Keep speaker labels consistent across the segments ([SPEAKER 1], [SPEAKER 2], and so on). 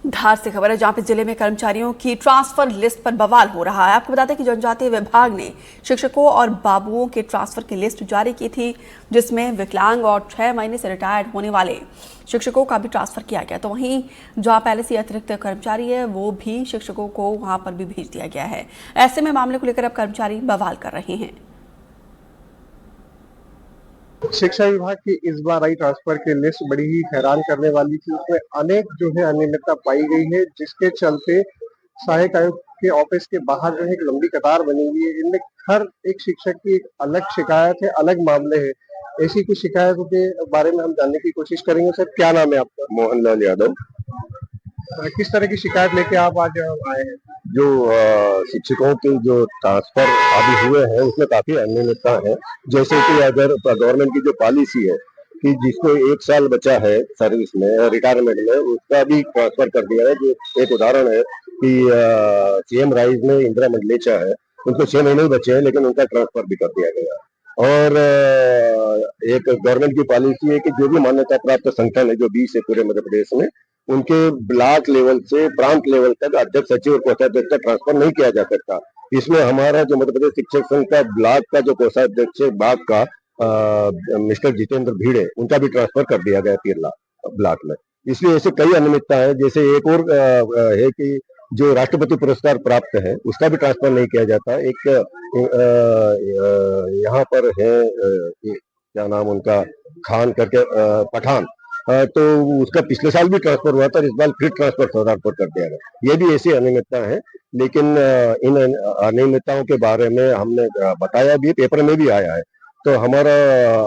[SPEAKER 1] धार से खबर है जहां पे जिले में कर्मचारियों की ट्रांसफर लिस्ट पर बवाल हो रहा है। आपको बता दें कि जनजातीय विभाग ने शिक्षकों और बाबुओं के ट्रांसफर की लिस्ट जारी की थी, जिसमें विकलांग और 6 महीने से रिटायर्ड होने वाले शिक्षकों का भी ट्रांसफर किया गया। तो वहीं जहां पहले से अतिरिक्त कर्मचारी है वो भी शिक्षकों को वहां पर भी भेज दिया गया है। ऐसे में मामले को लेकर अब कर्मचारी बवाल कर रहे हैं।
[SPEAKER 2] शिक्षा विभाग की इस बार आई ट्रांसफर की लिस्ट बड़ी ही हैरान करने वाली थी। उसमें अनेक जो है अनियमितता पाई गई है, जिसके चलते सहायक आयुक्त के ऑफिस के बाहर जो है एक लंबी कतार बनी हुई है। इनमें हर एक शिक्षक की एक अलग शिकायत है, अलग मामले है। ऐसी कुछ शिकायतों के बारे में हम जानने की कोशिश करेंगे। सर, क्या नाम है आपका?
[SPEAKER 3] मोहनलाल यादव।
[SPEAKER 2] किस तरह की शिकायत लेके आप आज आए हैं?
[SPEAKER 3] जो शिक्षकों के जो ट्रांसफर अभी हुए हैं उसमें काफी अनियमितता है। जैसे कि अगर गवर्नमेंट की जो पॉलिसी है कि जिसको 1 साल बचा है सर्विस में रिटायरमेंट में, उसका भी ट्रांसफर कर दिया है। जो एक उदाहरण है कि सीएम राइज में इंदिरा मंडलेचा है, उनको 6 महीने ही बचे हैं लेकिन उनका ट्रांसफर भी कर दिया गया। और एक गवर्नमेंट की पॉलिसी है कि जो भी मान्यता प्राप्त संगठन है जो 20 है पूरे मध्य प्रदेश में, उनके ब्लॉक लेवल से प्रांत लेवल तक अध्यक्ष सचिव और कोषाध्यक्ष का ट्रांसफर नहीं किया जा सकता। इसमें हमारा जो मध्य प्रदेश शिक्षक संघ का ब्लॉक का जो कोषाध्यक्ष है बाग का मिस्टर जितेंद्र भीड़े, उनका भी ट्रांसफर कर दिया गया तिरला ब्लॉक में। इसलिए ऐसे कई अनियमितता है। जैसे एक और है कि जो राष्ट्रपति पुरस्कार प्राप्त है उसका भी ट्रांसफर नहीं किया जाता। एक यहाँ पर है क्या नाम उनका, खान करके पठान, तो उसका पिछले साल भी ट्रांसफर हुआ था, इस बार फिर ट्रांसफर कर दिया गया। ये भी ऐसी अनियमितता है। लेकिन इन अनियमितताओं के बारे में हमने बताया भी, पेपर में भी आया है। तो हमारा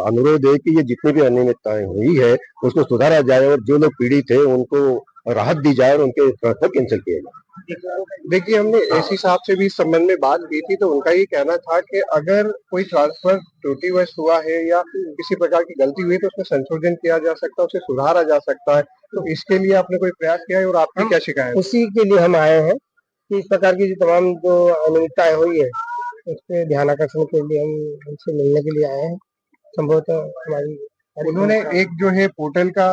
[SPEAKER 3] अनुरोध है कि ये जितनी भी अनियमितताएं हुई है उसको सुधारा जाए और जो लोग पीड़ित है उनको राहत दी जाए और उनके ट्रांसफर कैंसिल किए जाए।
[SPEAKER 2] देखिए, हमने एसी साहब से भी इस संबंध में बात की थी, तो उनका ये कहना था कि अगर कोई ट्रांसफर त्रुटिवश हुआ है या किसी प्रकार की गलती हुई तो उसमें संशोधन किया जा सकता है, उसे सुधारा जा सकता है। तो इसके लिए आपने कोई प्रयास किया है और आपकी क्या शिकायत?
[SPEAKER 4] उसी के लिए हम आए हैं कि इस प्रकार की जो तमाम जो अनियमितताएं हुई है उस पर ध्यान आकर्षण के लिए हम उनसे मिलने के लिए आए हैं। संभवतः हमारी
[SPEAKER 2] उन्होंने एक जो है पोर्टल का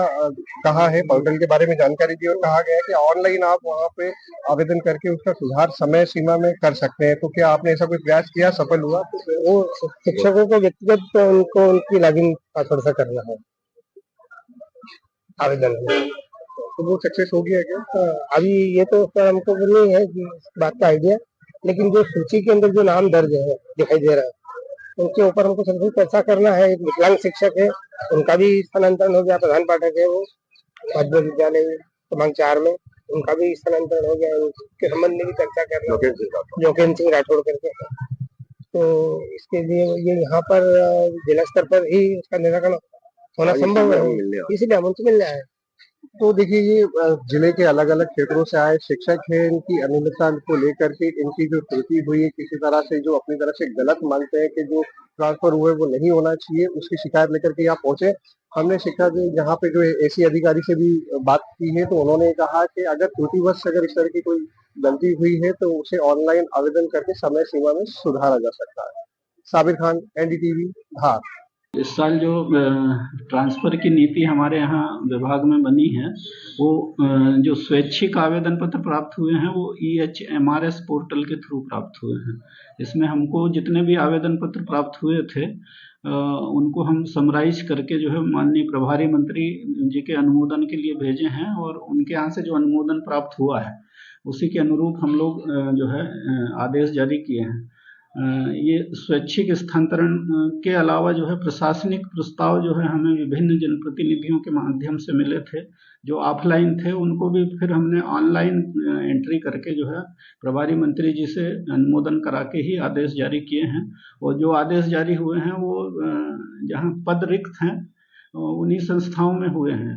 [SPEAKER 2] कहा है, पोर्टल के बारे में जानकारी दी और कहा गया है कि ऑनलाइन आप वहां पे आवेदन करके उसका सुधार समय सीमा में कर सकते हैं। तो क्या आपने ऐसा कोई प्रयास किया, सफल हुआ?
[SPEAKER 4] वो शिक्षकों को व्यक्तिगत उनको उनकी लॉगिन पासवर्ड से करना है आवेदन में।
[SPEAKER 2] तो वो सक्सेस हो गया क्या?
[SPEAKER 4] अभी ये तो सर हमको भी नहीं है कि इस बात का आइडिया, लेकिन जो सूची के अंदर जो नाम दर्ज है दिखाई दे रहा है उनके ऊपर हमको सबसे चर्चा करना है। एक विकलांग शिक्षक है, उनका भी स्थानांतरण हो गया। प्रधान पाठक है वो मध्य विद्यालय क्रमांक 4 में, उनका भी स्थानांतरण हो गया। उनके संबंध में भी चर्चा करना, जोगेन सिंह राठौड़ करके। तो इसके लिए ये यहाँ पर जिला स्तर पर ही उसका निराकरण होना संभव है, इसलिए हम उनसे मिल जाए।
[SPEAKER 2] तो देखिए, ये जिले के अलग अलग क्षेत्रों से आए शिक्षक हैं। इनकी अनियमितता को लेकर के इनकी जो त्रुटि हुई है, किसी तरह से जो अपनी तरफ से गलत मानते हैं कि जो ट्रांसफर हुए वो नहीं होना चाहिए, उसकी शिकायत लेकर के यहाँ पहुंचे। हमने शिक्षा के यहाँ पे जो एसी अधिकारी से भी बात की है, तो उन्होंने कहा कि अगर त्रुटिवश अगर इस तरह की कोई गलती हुई है तो उसे ऑनलाइन आवेदन करके समय सीमा में सुधारा जा सकता है। साबिर खान, एनडीटीवी, धार।
[SPEAKER 5] इस साल जो ट्रांसफ़र की नीति हमारे यहाँ विभाग में बनी है वो जो स्वैच्छिक आवेदन पत्र प्राप्त हुए हैं वो EHMRS पोर्टल के थ्रू प्राप्त हुए हैं। इसमें हमको जितने भी आवेदन पत्र प्राप्त हुए थे उनको हम समराइज करके जो है माननीय प्रभारी मंत्री जी के अनुमोदन के लिए भेजे हैं और उनके यहाँ से जो अनुमोदन प्राप्त हुआ है उसी के अनुरूप हम लोग जो है आदेश जारी किए हैं। ये स्वैच्छिक स्थानांतरण के अलावा जो है प्रशासनिक प्रस्ताव जो है हमें विभिन्न जनप्रतिनिधियों के माध्यम से मिले थे। जो ऑफलाइन थे उनको भी फिर हमने ऑनलाइन एंट्री करके जो है प्रभारी मंत्री जी से अनुमोदन करा के ही आदेश जारी किए हैं। और जो आदेश जारी हुए हैं वो जहाँ पद रिक्त हैं उन्हीं संस्थाओं में हुए हैं।